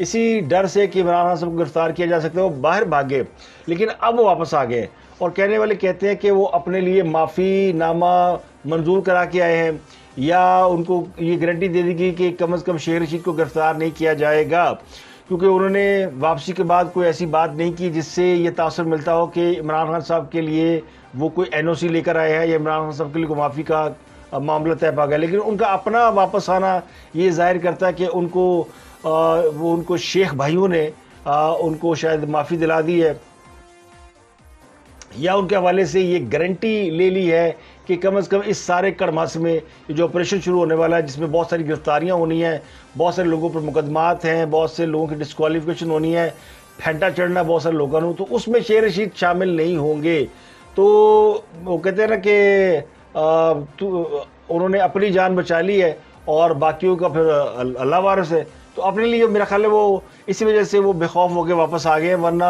اسی ڈر سے کہ عمران خان صاحب کو گرفتار کیا جا سکتا ہے وہ باہر بھاگے، لیکن اب وہ واپس آ گئے اور کہنے والے کہتے ہیں کہ وہ اپنے لیے معافی نامہ منظور کرا کے آئے ہیں، یا ان کو یہ گارنٹی دے دی گئی کہ کم از کم شیخ رشید کو گرفتار نہیں کیا جائے گا، کیونکہ انہوں نے واپسی کے بعد کوئی ایسی بات نہیں کی جس سے یہ تاثر ملتا ہو کہ عمران خان صاحب کے لیے وہ کوئی این او سی لے کر آئے ہیں یا عمران خان صاحب کے لیے کوئی معافی کا معاملہ طے پا گیا۔ لیکن ان کا اپنا واپس آنا یہ ظاہر کرتا ہے کہ ان کو شیخ بھائیوں نے ان کو شاید معافی دلا دی ہے، یا ان کے حوالے سے یہ گارنٹی لے لی ہے کہ کم از کم اس سارے کڑماس میں جو آپریشن شروع ہونے والا ہے، جس میں بہت ساری گرفتاریاں ہونی ہیں، بہت سارے لوگوں پر مقدمات ہیں، بہت سے لوگوں کی ڈسکوالیفیکیشن ہونی ہے، پھینٹا چڑھنا بہت سارے لوگوں نے، تو اس میں شیخ رشید شامل نہیں ہوں گے۔ تو وہ کہتے ہیں نا کہ انہوں نے اپنی جان بچا لی ہے اور باقیوں کا پھر اللہ وارث ہے، تو اپنے لیے میرا خیال ہے وہ اسی وجہ سے وہ بے خوف ہو کے واپس آ گئے، ورنہ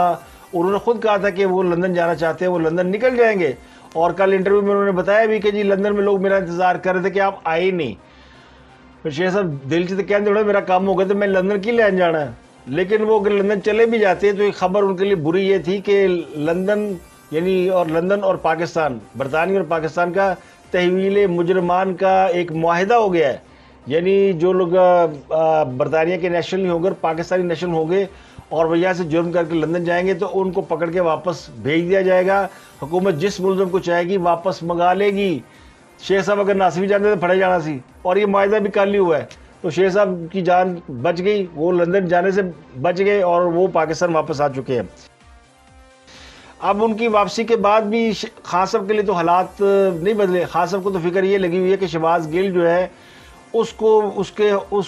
انہوں نے خود کہا تھا کہ وہ لندن جانا چاہتے ہیں، وہ لندن نکل جائیں گے، اور کل انٹرویو میں انہوں نے بتایا بھی کہ جی لندن میں لوگ میرا انتظار کر رہے تھے کہ آپ آئے نہیں۔ پھر شیخ صاحب دل سے کہنے تھوڑا میرا کام ہو گیا تو میں لندن کی لین جانا ہے، لیکن وہ اگر لندن چلے بھی جاتے تو ایک خبر ان کے لیے بری یہ تھی کہ لندن لندن اور پاکستان، برطانیہ اور پاکستان کا تحویل مجرمان کا ایک معاہدہ ہو گیا ہے، یعنی جو لوگ برطانیہ کے نیشنل نہیں ہوں گے، پاکستانی نیشنل ہوں گے اور وہ یہاں سے جرم کر کے لندن جائیں گے تو ان کو پکڑ کے واپس بھیج دیا جائے گا، حکومت جس ملزم کو چاہے گی واپس منگا لے گی۔ شیخ صاحب اگر ناصری جانتے تو پھڑے جانا سی، اور یہ معاہدہ بھی کل ہی ہوا ہے، تو شیخ صاحب کی جان بچ گئی، وہ لندن جانے سے بچ گئے اور وہ پاکستان واپس آ چکے ہیں۔ اب ان کی واپسی کے بعد بھی خان صاحب کے لیے تو حالات نہیں بدلے، خان صاحب کو تو فکر یہ لگی ہوئی ہے کہ شہباز گل جو ہے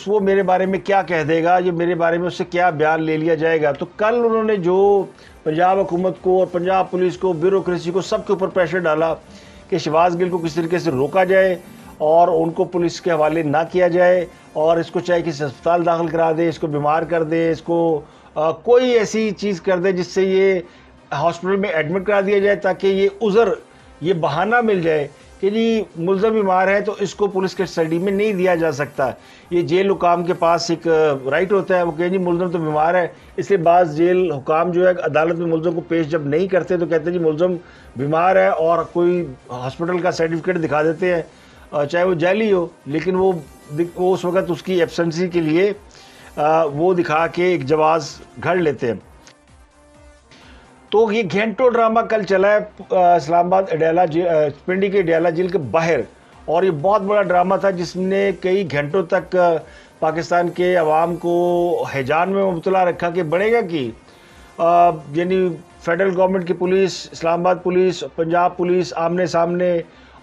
وہ میرے بارے میں کیا کہہ دے گا، یہ میرے بارے میں اس سے کیا بیان لے لیا جائے گا۔ تو کل انہوں نے جو پنجاب حکومت کو اور پنجاب پولیس کو، بیوروکریسی کو، سب کے اوپر پریشر ڈالا کہ شہباز گل کو کس طریقے سے روکا جائے اور ان کو پولیس کے حوالے نہ کیا جائے، اور اس کو چاہے کسی ہسپتال داخل کرا دے، اس کو بیمار کر دے، اس کو کوئی ایسی چیز کر دے جس سے یہ ہاسپٹل میں ایڈمٹ کرا دیا جائے، تاکہ یہ عذر، یہ بہانہ مل جائے کہ جی ملزم بیمار ہے تو اس کو پولیس کے کسٹڈی میں نہیں دیا جا سکتا۔ یہ جیل حکام کے پاس ایک رائٹ ہوتا ہے، وہ کہ جی ملزم تو بیمار ہے، اس لیے بعض جیل حکام جو ہے عدالت میں ملزم کو پیش جب نہیں کرتے تو کہتے ہیں جی ملزم بیمار ہے، اور کوئی ہاسپٹل کا سرٹیفکیٹ دکھا دیتے ہیں چاہے وہ جعلی ہو، لیکن وہ اس وقت اس کی ایبسنسی کے لیے وہ دکھا کے ایک جواز گھڑ لیتے ہیں۔ تو یہ گھنٹوں ڈرامہ کل چلا ہے اسلام آباد پنڈی کے اڈیالہ جیل کے باہر، اور یہ بہت بڑا ڈرامہ تھا جس نے کئی گھنٹوں تک پاکستان کے عوام کو ہیجان میں مبتلا رکھا کہ بڑھے گا کی، یعنی فیڈرل گورنمنٹ کی پولیس، اسلام آباد پولیس، پنجاب پولیس آمنے سامنے،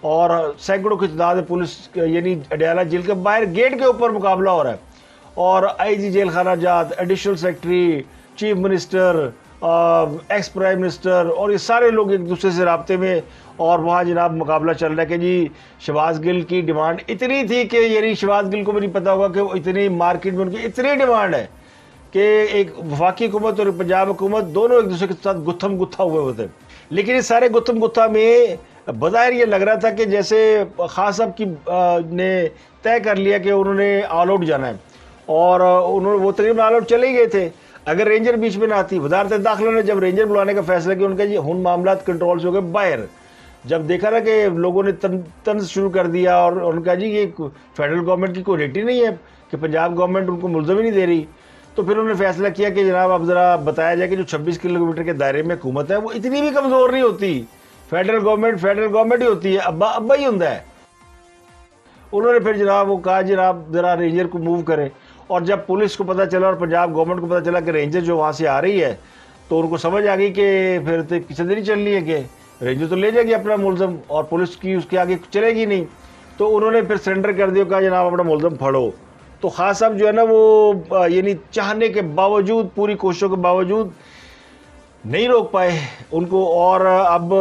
اور سینکڑوں کی تعداد پولیس، یعنی اڈیالہ جیل کے باہر گیٹ کے اوپر مقابلہ ہو رہا ہے، اور آئی جی جیل خانہ جات، additional secretary, chief minister, ex prime minister, اور یہ سارے لوگ ایک دوسرے سے رابطے میں، اور وہاں جناب مقابلہ چل رہا ہے کہ جی شہباز گل کی ڈیمانڈ اتنی تھی کہ یعنی شہباز گل کو بھی نہیں پتا ہوگا کہ وہ اتنی مارکیٹ میں ان کی اتنی ڈیمانڈ ہے کہ ایک وفاقی حکومت اور پنجاب حکومت دونوں ایک دوسرے کے ساتھ گتھم گتھا ہوئے ہوتے ہیں۔ لیکن اس سارے گتھم گتھا میں بظاہر یہ لگ رہا تھا کہ جیسے خان صاحب کی نے طے کر لیا کہ انہوں نے آل آؤٹ جانا ہے، اور وہ تقریباً آل آؤٹ چلے ہی گئے تھے اگر رینجر بیچ میں نہ آتی۔ وزارت داخلہ نے جب رینجر بلانے کا فیصلہ کیا، ان کا جی ہن معاملات کنٹرول سے ہو گئے باہر، جب دیکھا نا کہ لوگوں نے طنز شروع کر دیا، اور ان کا جی یہ فیڈرل گورنمنٹ کی کوئی ریٹ ہی نہیں ہے کہ پنجاب گورنمنٹ ان کو ملزم ہی نہیں دے رہی، تو پھر انہوں نے فیصلہ کیا کہ جناب اب ذرا بتایا جائے کہ جو 26 کلومیٹر کے دائرے میں حکومت ہے وہ اتنی بھی کمزور نہیں ہوتی، فیڈرل گورنمنٹ ہی ہوتی ہے، ابا ہی ہوتا ہے۔ انہوں نے پھر جناب وہ کہا جناب ذرا رینجر کو موو کریں، اور جب پولیس کو پتہ چلا اور پنجاب گورنمنٹ کو پتہ چلا کہ رینجر جو وہاں سے آ رہی ہے، تو ان کو سمجھ آ گئی کہ پھر تو کسی دن ہی چلنی ہے کہ رینجر تو لے جائے گی اپنا ملزم اور پولیس کی اس کے آگے چلے گی نہیں، تو انہوں نے پھر سرنڈر کر دیا، کہا جناب اپنا ملزم پھڑو۔ تو خان صاحب جو ہے نا وہ یعنی چاہنے کے باوجود، پوری کوششوں کے باوجود نہیں روک پائے ان کو، اور اب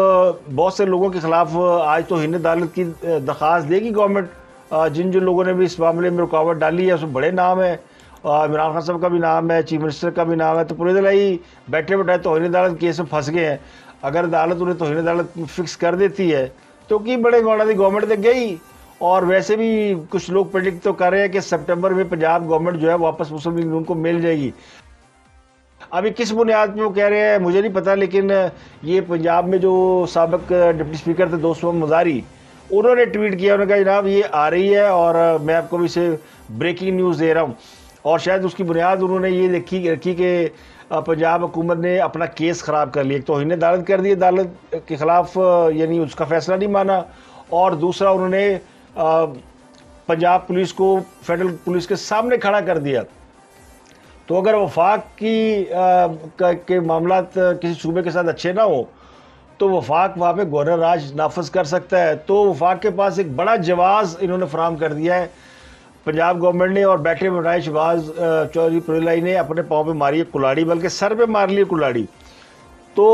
بہت سے لوگوں کے خلاف آج توہین عدالت کی درخواست دے گی گورنمنٹ، جن لوگوں نے بھی اس معاملے میں رکاوٹ ڈالی ہے، اس میں بڑے نام ہیں، عمران خان صاحب کا بھی نام ہے، چیف منسٹر کا بھی نام ہے، تو پورے دلائی بیٹھے بیٹھے توہین عدالت کیس میں پھنس گئے ہیں۔ اگر عدالت انہیں توہین عدالت فکس کر دیتی ہے تو کی بڑے گوڑا دی گورنمنٹ تے گئی، اور ویسے بھی کچھ لوگ پریڈکٹ تو کر رہے ہیں کہ سپٹمبر میں پنجاب گورنمنٹ جو ہے واپس مسلم لیگ ان کو مل جائے گی. ابھی کس بنیاد پہ وہ کہہ رہے ہیں مجھے نہیں پتا، لیکن یہ پنجاب میں جو سابق ڈپٹی اسپیکر تھے دوست محمد مزاری، انہوں نے ٹویٹ کیا، انہوں نے کہا جناب یہ آ رہی ہے اور میں آپ کو بھی اسے بریکنگ نیوز دے رہا ہوں. اور شاید اس کی بنیاد انہوں نے یہ رکھی کہ پنجاب حکومت نے اپنا کیس خراب کر لیا. ایک توہین عدالت کر دی عدالت کے خلاف، یعنی اس کا فیصلہ نہیں مانا، اور دوسرا انہوں نے پنجاب پولیس کو فیڈرل پولیس کے سامنے کھڑا کر دیا. تو اگر وفاق کے معاملات کسی صوبے کے ساتھ اچھے نہ ہوں تو وفاق وہاں پہ گورنر راج نافذ کر سکتا ہے. تو وفاق کے پاس ایک بڑا جواز انہوں نے فراہم کر دیا ہے پنجاب گورنمنٹ نے، اور بیٹھے بٹھائے شہباز چودھری پرولائی نے اپنے پاؤں پہ ماری ہے کلاڑی، بلکہ سر پہ مار لی کلاڑی. تو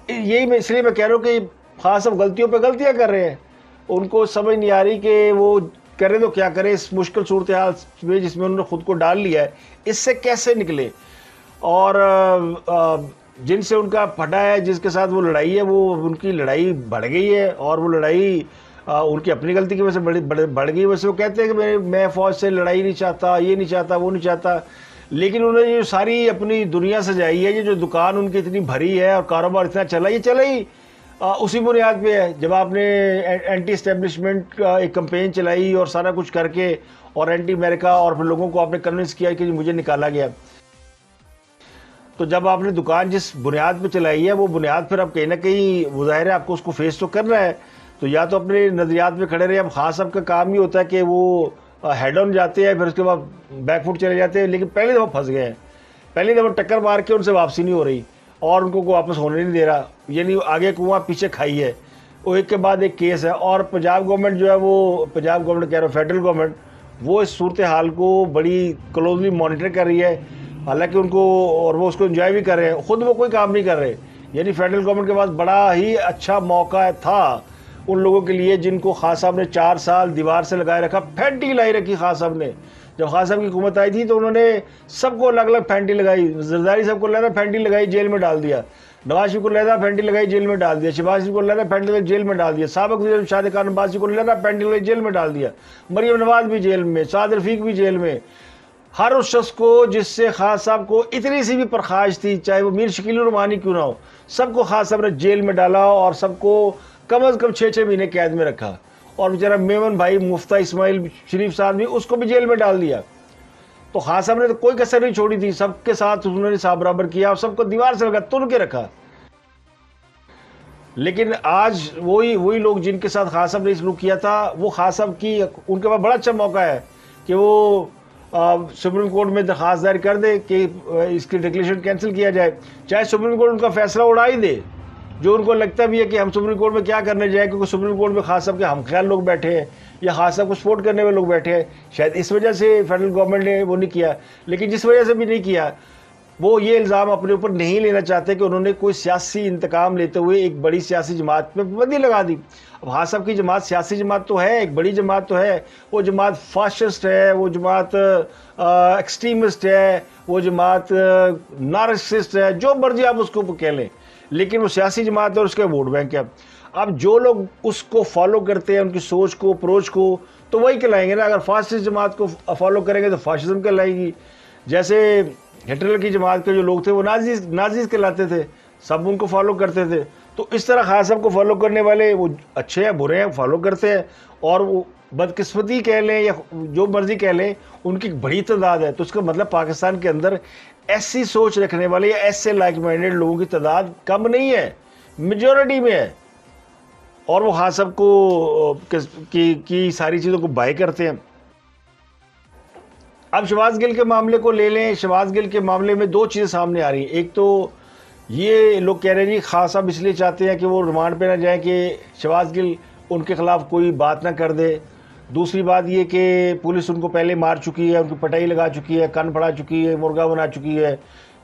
یہی میں اس لیے میں کہہ رہا ہوں کہ خاص صاحب غلطیوں پہ غلطیاں کر رہے ہیں. ان کو سمجھ نہیں آ رہی کہ وہ کریں تو کیا کریں اس مشکل صورتحال میں جس میں انہوں نے خود کو ڈال لیا ہے، اس سے کیسے نکلے. اور جن سے ان کا پھٹا ہے، جس کے ساتھ وہ لڑائی ہے، وہ ان کی لڑائی بڑھ گئی ہے، اور وہ لڑائی ان کی اپنی غلطی کی وجہ سے بڑھ گئی. ویسے وہ کہتے ہیں کہ میں فوج سے لڑائی نہیں چاہتا، یہ نہیں چاہتا، وہ نہیں چاہتا، لیکن انہوں نے جو ساری اپنی دنیا سجائی ہے، یہ جو دکان ان کی اتنی بھری ہے اور کاروبار اتنا چلا، یہ چلا ہی اسی بنیاد پہ ہے. جب آپ نے اینٹی اسٹیبلشمنٹ کا ایک کمپین چلائی اور سارا کچھ کر کے، اور اینٹی امریکہ، اور پھر لوگوں کو آپ نے کنونس کیا کہ مجھے نکالا گیا. تو جب آپ نے دکان جس بنیاد پہ چلائی ہے، وہ بنیاد پھر اب کہیں نہ کہیں ظاہر ہے آپ کو اس کو فیس تو کرنا ہے. تو یا تو اپنے نظریات پہ کھڑے رہے. اب خاص صاحب کا کام ہی ہوتا ہے کہ وہ ہیڈ آن جاتے ہیں، پھر اس کے بعد بیک فٹ چلے جاتے ہیں، لیکن پہلی دفعہ پھنس گئے ہیں. پہلی دفعہ ٹکر مار کے ان سے واپسی نہیں ہو رہی، اور ان کو واپس ہونے نہیں دے رہا. یعنی آگے کنواں پیچھے کھائی ہے، وہ ایک کے بعد ایک کیس ہے. اور پنجاب گورنمنٹ جو ہے، وہ پنجاب گورنمنٹ کہہ رہا ہوں فیڈرل گورنمنٹ، وہ اس صورتحال کو بڑی کلوزلی مانیٹر کر رہی ہے. حالانکہ ان کو، اور وہ اس کو انجوائے بھی کر رہے ہیں، خود وہ کوئی کام نہیں کر رہے. یعنی فیڈرل گورنمنٹ کے پاس بڑا ہی اچھا موقع تھا ان لوگوں کے لیے جن کو خان صاحب نے 4 سال دیوار سے لگائے رکھا. پھینٹی لائی رکھی خان صاحب نے. جب خان صاحب کی حکومت آئی تھی تو انہوں نے سب کو الگ الگ پھینٹی لگائی. زرداری صاحب کو علیحدہ پھینٹی لگائی، جیل میں ڈال دیا. نواز شریف کو علیحدہ پھینٹی لگائی، جیل میں ڈال دیا. شہباز شریف کو علیحدہ پھینٹی لگائی، جیل میں ڈال دیا. سابق وزیر شاد خان عباسی کو علیحدہ پھینٹی لگائی، جیل میں ڈال دیا. مریم نواز بھی جیل میں، سعد رفیق بھی جیل میں. ہر اس شخص کو جس سے خان صاحب کو اتنی سی بھی پرخاش تھی، چاہے وہ میر شکیل الرحمانی کیوں نہ ہو، سب کو خان صاحب نے جیل میں ڈالا، اور سب کو کم از کم 6 مہینے قید میں رکھا. اور بیچارہ میمن بھائی مفتہ اسماعیل شریف صاحب بھی، اس کو بھی جیل میں ڈال دیا. تو خان صاحب نے تو کوئی کسر نہیں چھوڑی تھی، سب کے ساتھ انہوں نے صاحب برابر کیا، اور سب کو دیوار سے لگا تن کے رکھا. لیکن آج وہی لوگ جن کے ساتھ خان صاحب نے سلوک کیا تھا، وہ خان صاحب کی، ان کے پاس بڑا اچھا موقع ہے کہ وہ سپریم کورٹ میں درخواست دائر کر دے کہ اس کی ڈکلیریشن کینسل کیا جائے. چاہے سپریم کورٹ ان کا فیصلہ اڑا ہی دے، جو ان کو لگتا بھی ہے کہ ہم سپریم کورٹ میں کیا کرنے جائیں، کیونکہ سپریم کورٹ میں خان صاحب کے ہم خیال لوگ بیٹھے ہیں، یا خان صاحب کو سپورٹ کرنے والے لوگ بیٹھے ہیں. شاید اس وجہ سے فیڈرل گورنمنٹ نے وہ نہیں کیا. لیکن جس وجہ سے بھی نہیں کیا، وہ یہ الزام اپنے اوپر نہیں لینا چاہتے کہ انہوں نے کوئی سیاسی انتقام لیتے ہوئے ایک بڑی سیاسی جماعت پہ پابندی لگا دی. اب خان صاحب کی جماعت سیاسی جماعت تو ہے، ایک بڑی جماعت تو ہے. وہ جماعت فاشسٹ ہے، وہ جماعت ایکسٹریمسٹ ہے، وہ جماعت نارسسٹ ہے، جو مرضی آپ اس کو کہہ لیں، لیکن وہ سیاسی جماعت ہے اور اس کے ووٹ بینک ہے. اب جو لوگ اس کو فالو کرتے ہیں، ان کی سوچ کو، اپروچ کو، تو وہی کہلائیں گے نا. اگر فاسسٹ جماعت کو فالو کریں گے تو فاشزم کہلائے گی. جیسے ہٹلر کی جماعت کے جو لوگ تھے وہ نازیز کہلاتے تھے، سب ان کو فالو کرتے تھے. تو اس طرح خان صاحب کو فالو کرنے والے وہ اچھے ہیں برے ہیں فالو کرتے ہیں، اور وہ بدقسمتی کہہ لیں یا جو مرضی کہہ لیں، ان کی بڑی تعداد ہے. تو اس کا مطلب پاکستان کے اندر ایسی سوچ رکھنے والے یا ایسے لائک مائنڈیڈ لوگوں کی تعداد کم نہیں ہے، میجورٹی میں ہے. اور وہ خان صاحب کو کی ساری چیزوں کو بائی کرتے ہیں. اب شہباز گل کے معاملے کو لے لیں. شہباز گل کے معاملے میں 2 چیزیں سامنے آ رہی ہیں. ایک تو یہ لوگ کہہ رہے ہیں جی خان صاحب اس لیے چاہتے ہیں کہ وہ ریمانڈ پہ نہ جائیں کہ شہباز گل ان کے خلاف کوئی بات نہ کر دے. دوسری بات یہ کہ پولیس ان کو پہلے مار چکی ہے، ان کی پٹائی لگا چکی ہے، کن پھڑا چکی ہے، مرغا بنا چکی ہے،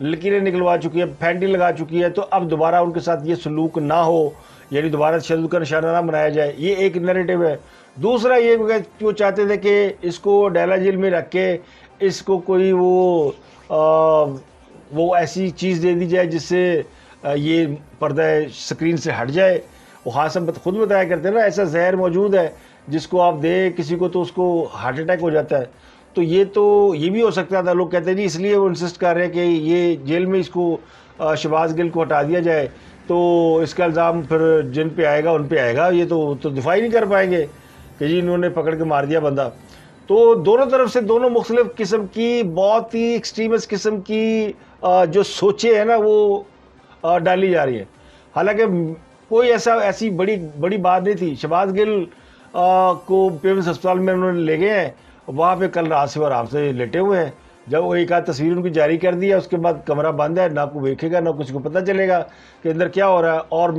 لکیریں نکلوا چکی ہے، پھینٹی لگا چکی ہے. تو اب دوبارہ ان کے ساتھ یہ سلوک نہ ہو، یعنی دوبارہ تشدد کا نشانہ نہ بنایا جائے. یہ ایک نیریٹو ہے. دوسرا یہ کہ وہ چاہتے تھے کہ اس کو ڈیلا جیل میں رکھ کے اس کو کوئی وہ ایسی چیز دے دی جائے جس سے یہ پردہ سکرین سے ہٹ جائے. وہ خان صاحب خود بتایا کرتے ہیں نا، ایسا زہر موجود ہے جس کو آپ دیں کسی کو تو اس کو ہارٹ اٹیک ہو جاتا ہے. تو یہ بھی ہو سکتا تھا. لوگ کہتے ہیں جی اس لیے وہ انسسٹ کر رہے ہیں کہ یہ جیل میں اس کو شہباز گل کو ہٹا دیا جائے تو اس کا الزام پھر جن پہ آئے گا ان پہ آئے گا. یہ تو دفاع ہی نہیں کر پائیں گے کہ جی انہوں نے پکڑ کے مار دیا بندہ. تو دونوں طرف سے دونوں مختلف قسم کی بہت ہی ایکسٹریمسٹ قسم کی جو سوچیں ہیں نا وہ ڈالی جا رہی ہیں. حالانکہ کوئی ایسی بڑی بات نہیں تھی. شہباز گل کو پیپلز ہسپتال میں انہوں نے لے گئے ہیں, وہاں پہ کل رات سے وہ آرام سے لیٹے ہوئے ہیں. جب وہ ایک آدھ تصویر ان کی جاری کر دی ہے, اس کے بعد کمرہ بند ہے, نہ کوئی دیکھے گا نہ کسی کو پتہ چلے گا کہ اندر کیا ہو رہا ہے. اور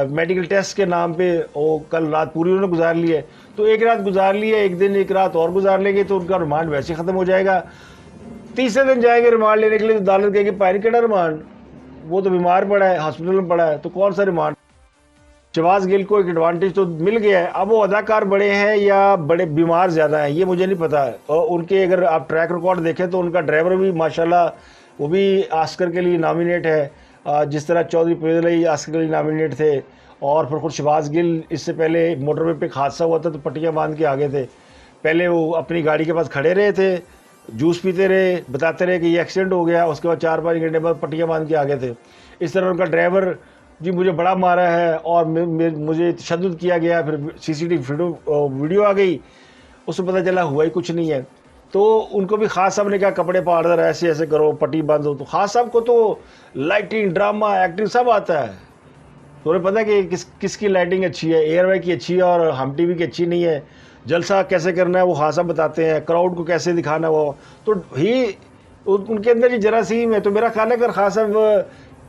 میڈیکل ٹیسٹ کے نام پہ وہ کل رات پوری انہوں نے گزار لی ہے. تو ایک رات گزار لی ہے, ایک دن ایک رات اور گزار لیں گے تو ان کا ریمانڈ ویسے ختم ہو جائے گا. تیسرے دن جائیں گے ریمانڈ لینے کے لیے تو عدالت کہے گی پائر کیڑا ریمانڈ, وہ تو بیمار پڑا ہے, ہاسپٹل میں پڑا ہے, تو کون سا ریمانڈ. شہباز گل کو ایک ایڈوانٹیج تو مل گیا ہے. اب وہ اداکار بڑے ہیں یا بڑے بیمار زیادہ ہیں یہ مجھے نہیں پتا. اور ان کے اگر آپ ٹریک ریکارڈ دیکھیں تو ان کا ڈرائیور بھی ماشاءاللہ وہ بھی آسکر کے لیے نامینیٹ ہے, جس طرح چودھری پرویز علی آسکر کے لیے نامینیٹ تھے. اور پھر خود شہباز گل اس سے پہلے موٹر وے پہ ایک حادثہ ہوا تھا تو پٹیاں باندھ کے آگے تھے. پہلے وہ اپنی گاڑی کے پاس کھڑے رہے تھے, جوس پیتے رہے, بتاتے رہے کہ یہ ایکسیڈنٹ ہو گیا, اس کے بعد 4-5 گھنٹے بعد پٹیاں باندھ کے آگے تھے. اس طرح ان کا ڈرائیور جی مجھے بڑا مارا ہے اور مجھے تشدد کیا گیا, پھر سی سی ٹی ویڈیو آ گئی, اس میں پتہ چلا ہوا ہی کچھ نہیں ہے. تو ان کو بھی خاص صاحب نے کہا کپڑے پاڑ در ایسے ایسے کرو, پٹی باندھو. تو خاص صاحب کو تو لائٹنگ, ڈرامہ, ایکٹنگ سب آتا ہے. تو انہیں پتہ ہے کہ کس کی لائٹنگ اچھی ہے, ایئر وائی کی اچھی ہے اور ہم ٹی وی کی اچھی نہیں ہے. جلسہ کیسے کرنا ہے وہ خاص صاحب بتاتے ہیں, کراؤڈ کو کیسے دکھانا ہے وہ. تو ان کے اندر یہ جراثیم ہے. تو میرا خیال ہے اگر خاص صاحب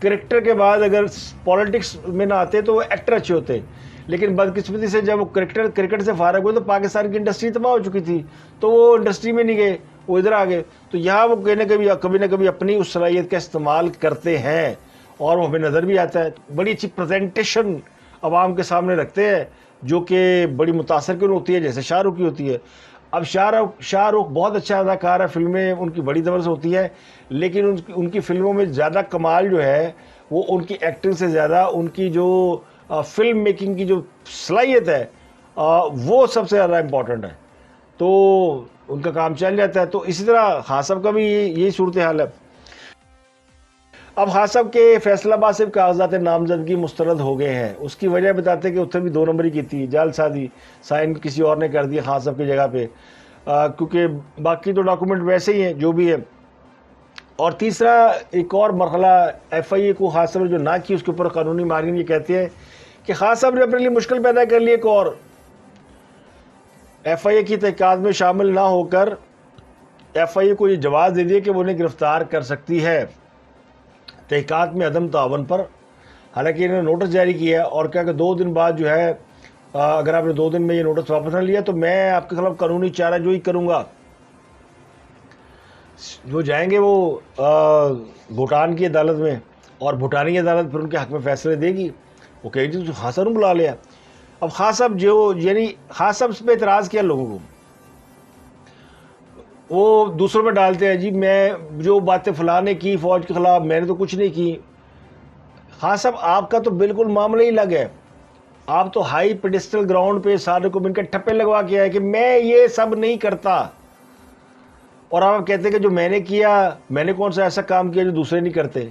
کریکٹر کے بعد اگر پالیٹکس میں نہ آتے تو وہ ایکٹر اچھے ہوتے. لیکن بدقسمتی سے جب وہ کرکٹ سے فارغ ہوئے تو پاکستان کی انڈسٹری تباہ ہو چکی تھی, تو وہ انڈسٹری میں نہیں گئے, وہ ادھر آ گئے. تو یہاں وہ کبھی نہ کبھی اپنی اس صلاحیت کا استعمال کرتے ہیں اور وہ ہمیں نظر بھی آتا ہے. بڑی اچھی پریزنٹیشن عوام کے سامنے رکھتے ہیں جو کہ بڑی متاثر کن ہوتی ہے, جیسے شاہ رخ کی ہوتی ہے. اب شاہ رخ بہت اچھا اداکار ہے, فلمیں ان کی بڑی زبردست ہوتی ہیں, لیکن ان کی فلموں میں زیادہ کمال جو ہے وہ ان کی ایکٹنگ سے زیادہ ان کی جو فلم میکنگ کی جو صلاحیت ہے وہ سب سے زیادہ امپورٹنٹ ہے. تو ان کا کام چل جاتا ہے. تو اسی طرح خاص صاحب کا بھی یہی صورتحال ہے. اب خاص صاحب کے فیصل آباد سے کاغذات نامزدگی مسترد ہو گئے ہیں. اس کی وجہ بتاتے کہ اتنے بھی 2 نمبری کی تھی, جعل سازی, سائن کسی اور نے کر دیا خاص صاحب کی جگہ پہ, کیونکہ باقی تو ڈاکومنٹ ویسے ہی ہیں جو بھی ہے. اور تیسرا ایک اور مرحلہ ایف آئی اے کو خاص صاحب جو نہ کی اس کے اوپر قانونی مارجن یہ کہتے ہیں کہ خاص صاحب نے اپنے لیے مشکل پیدا کر لی ایک اور, ایف آئی اے کی تحقیقات میں شامل نہ ہو کر ایف آئی اے کو یہ جواز دے دیا کہ وہ انہیں گرفتار کر سکتی ہے تحقیقات میں عدم تعاون پر. حالانکہ انہوں نے نوٹس جاری کیا ہے اور کہا کہ 2 دن بعد جو ہے اگر آپ نے 2 دن میں یہ نوٹس واپس نہ لیا تو میں آپ کے خلاف قانونی چارہ جوئی کروں گا. جو جائیں گے وہ بھوٹان کی عدالت میں, اور بھوٹانی عدالت پھر ان کے حق میں فیصلے دے گی. وہ کہے گی تو خاص صاحب نے بلا لیا. اب خاص صاحب یعنی خاص صاحب پہ اعتراض کیا لوگوں کو, وہ دوسروں میں ڈالتے ہیں جی میں جو باتیں فلاں نے کی فوج کے خلاف, میں نے تو کچھ نہیں کی. خاص صاحب آپ کا تو بالکل معاملہ ہی الگ ہے. آپ تو ہائی پیڈسٹل گراؤنڈ پہ سارے کو ان کے ٹھپے لگوا کے آئے کہ میں یہ سب نہیں کرتا, اور آپ کہتے ہیں کہ جو میں نے کیا, میں نے کون سا ایسا کام کیا جو دوسرے نہیں کرتے.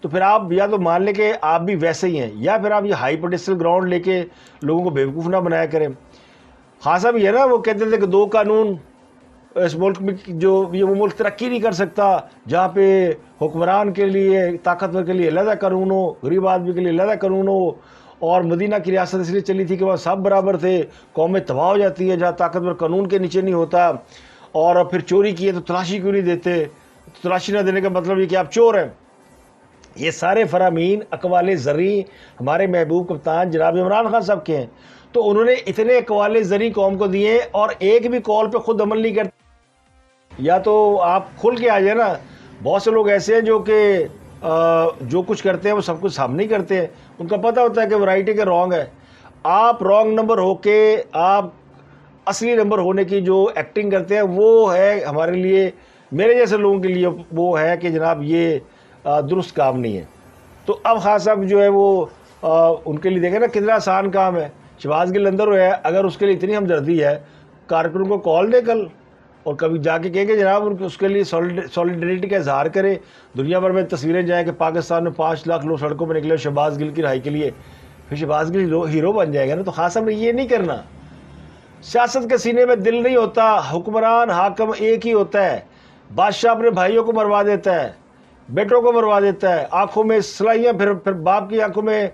تو پھر آپ یا تو مان لیں کہ آپ بھی ویسے ہی ہیں, یا پھر آپ یہ ہائی پیڈسٹل گراؤنڈ لے کے لوگوں کو بیوقوف نہ بنایا کریں. خاص صاحب یہ نا وہ کہتے تھے کہ 2 قانون اس ملک میں جو وہ ملک ترقی نہیں کر سکتا جہاں پہ حکمران کے لیے, طاقتور کے لیے علیحدہ قانون ہو, غریب آدمی کے لیے علیحدہ قانون ہو. اور مدینہ کی ریاست اس لیے چلی تھی کہ وہاں سب برابر تھے, قومیں تباہ ہو جاتی ہیں جہاں طاقتور قانون کے نیچے نہیں ہوتا. اور پھر چوری کیے تو تلاشی کیوں نہیں دیتے, تلاشی نہ دینے کا مطلب یہ کہ آپ چور ہیں. یہ سارے فرامین اقوال زرعی ہمارے محبوب کپتان جناب عمران خان صاحب کے ہیں. تو انہوں نے اتنے اقوال زرعی قوم کو دیے اور ایک بھی قول پہ خود عمل نہیں کرتے. یا تو آپ کھل کے آ جائیں نا, بہت سے لوگ ایسے ہیں جو کہ جو کچھ کرتے ہیں وہ سب کچھ سامنے ہی کرتے ہیں. ان کا پتہ ہوتا ہے کہ وہ رائٹ ہے کہ رانگ ہے. آپ رانگ نمبر ہو کے آپ اصلی نمبر ہونے کی جو ایکٹنگ کرتے ہیں وہ ہے ہمارے لیے, میرے جیسے لوگوں کے لیے وہ ہے کہ جناب یہ درست کام نہیں ہے. تو اب خاص صاحب جو ہے وہ ان کے لیے دیکھیں نا کتنا آسان کام ہے شہباز گل اندر ہوا ہے، اگر اس کے لیے اتنی ہمدردی ہے کارکنوں کو کال دے کل اور کبھی جا کے کہیں کہ جناب اس کے لیے سولیڈریٹی کا اظہار کرے. دنیا بھر میں تصویریں جائیں کہ پاکستان میں 5 لاکھ لوگ سڑکوں پہ نکلے شہباز گل کی رہائی کے لیے، پھر شہباز گل ہیرو بن جائے گا نا. تو خان صاحب نے یہ نہیں کرنا. سیاست کے سینے میں دل نہیں ہوتا، حکمران حاکم ایک ہی ہوتا ہے. بادشاہ اپنے بھائیوں کو مروا دیتا ہے، بیٹوں کو مروا دیتا ہے، آنکھوں میں سلائیاں پھر باپ کی آنکھوں میں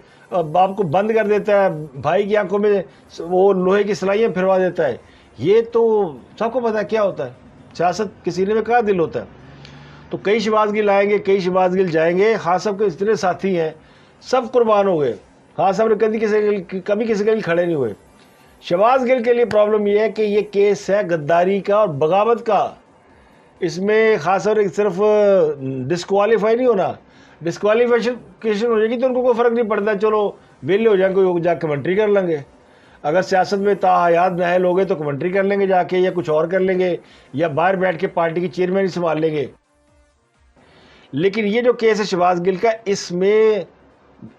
باپ کو بند کر دیتا ہے، بھائی کی آنکھوں میں وہ لوہے کی سلائیاں پھروا دیتا ہے. یہ تو سب کو پتا ہے کیا ہوتا ہے. سیاست کے سینے میں کہاں دل ہوتا ہے. تو کئی شہباز گل آئیں گے، کئی شہباز گل جائیں گے. خان صاحب کے اتنے ساتھی ہیں، سب قربان ہو گئے. خان صاحب نے کبھی کسی کے لیے کھڑے نہیں ہوئے. شہباز گل کے لیے پرابلم یہ ہے کہ یہ کیس ہے غداری کا اور بغاوت کا. اس میں خاص طور صرف ڈسکوالیفائی نہیں ہونا، ڈسکوالیفیکیشن ہو جائے گی تو ان کو کوئی فرق نہیں پڑتا، چلو ویلے ہو جائیں، کوئی جا کمنٹری کر لیں گے. اگر سیاست میں تاحیات نااہل ہو گئے تو کمنٹری کر لیں گے جا کے، یا کچھ اور کر لیں گے، یا باہر بیٹھ کے پارٹی کی چیئرمین ہی سنبھال لیں گے. لیکن یہ جو کیس ہے شہباز گل کا، اس میں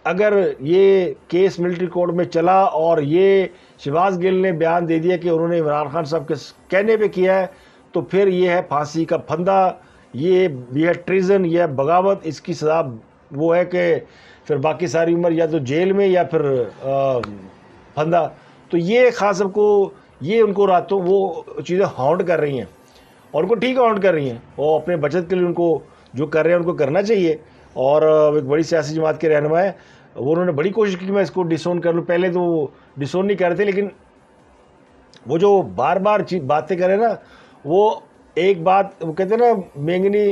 اگر یہ کیس ملٹری کورٹ میں چلا اور یہ شہباز گل نے بیان دے دیا کہ انہوں نے عمران خان صاحب کے کہنے پہ کیا ہے، تو پھر یہ ہے پھانسی کا پھندا، یہ ہے ٹریزن، یہ ہے بغاوت. اس کی سزا وہ ہے کہ پھر باقی ساری عمر یا تو جیل میں یا پھر پھندا. تو یہ خاص صاحب کو یہ ان کو راتوں وہ چیزیں ہانٹ کر رہی ہیں، اور ان کو ٹھیک ہانٹ کر رہی ہیں، اور اپنے بچت کے لیے ان کو جو کر رہے ہیں ان کو کرنا چاہیے. اور ایک بڑی سیاسی جماعت کے رہنما ہے، انہوں نے بڑی کوشش کی کہ میں اس کو ڈسون کر لوں. پہلے تو وہ ڈسون نہیں کر رہے تھے، لیکن وہ جو بار بار باتیں کرے نا، وہ ایک بات وہ کہتے ہیں نا، مینگنی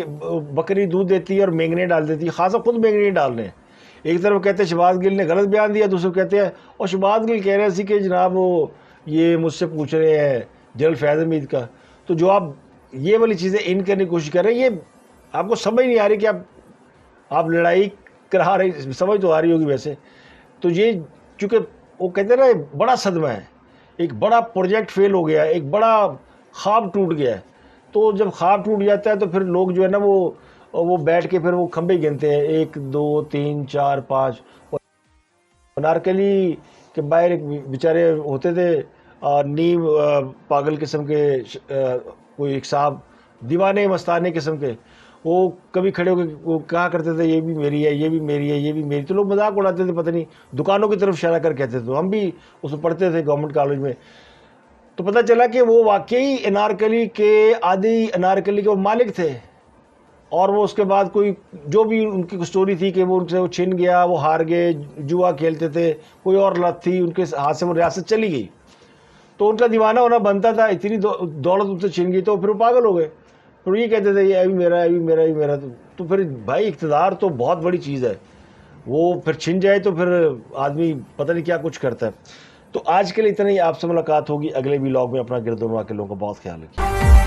بکری دودھ دیتی ہے اور مینگنے ڈال دیتی ہے. خاصا خود مینگنے ڈال رہے ہیں. ایک طرف کہتے ہیں شہباز گل نے غلط بیان دیا، دوسرے کہتے ہیں اور شہباز گل کہہ رہے تھے کہ جناب وہ یہ مجھ سے پوچھ رہے ہیں جنرل فیض حمید کا. تو جو آپ یہ والی چیزیں ان کرنے کی کوشش کر رہے ہیں، یہ آپ کو سمجھ نہیں آ رہی کہ آپ لڑائی کرا رہے، سمجھ تو آ رہی ہوگی ویسے. تو یہ چونکہ وہ کہتے ہیں نا بڑا صدمہ ہے، ایک بڑا پروجیکٹ فیل ہو گیا ہے، ایک بڑا خواب ٹوٹ گیا ہے. تو جب خواب ٹوٹ جاتا ہے تو پھر لوگ جو ہے نا وہ بیٹھ کے پھر وہ کھمبے گنتے ہیں، 1 2 3 4 5. انارکلی کے باہر ایک بیچارے ہوتے تھے نیم پاگل قسم کے، کوئی ایک صاحب دیوانے مستانے قسم کے، وہ کبھی کھڑے ہو کے وہ کہا کرتے تھے یہ بھی میری ہے، یہ بھی میری ہے، یہ بھی میری. تو لوگ مذاق اڑاتے تھے، پتہ نہیں دکانوں کی طرف اشارہ کر کہتے تھے. ہم بھی اس میں پڑھتے تھے گورنمنٹ کالج میں. تو پتہ چلا کہ وہ واقعی انارکلی کے آدھی انارکلی کے وہ مالک تھے، اور وہ اس کے بعد کوئی جو بھی ان کی سٹوری تھی کہ وہ ان سے وہ چھن گیا، وہ ہار گئے، جوا کھیلتے تھے، کوئی اور لت تھی، ان کے ہاتھ سے وہ ریاست چلی گئی. تو ان کا دیوانہ ہونا بنتا تھا، اتنی دولت ان سے چھن گئی تو پھر وہ پاگل ہو گئے. پھر یہ کہتے تھے یہ بھی میرا، یہ بھی میرا، یہ میرا. تو پھر بھائی اقتدار تو بہت بڑی چیز ہے، وہ پھر چھن جائے تو پھر آدمی پتہ نہیں کیا کچھ کرتا ہے. تو آج کے لیے اتنا ہی. آپ سے ملاقات ہوگی اگلے ولاگ میں. اپنا گرد و نواح کے لوگوں کا بہت خیال رکھیے.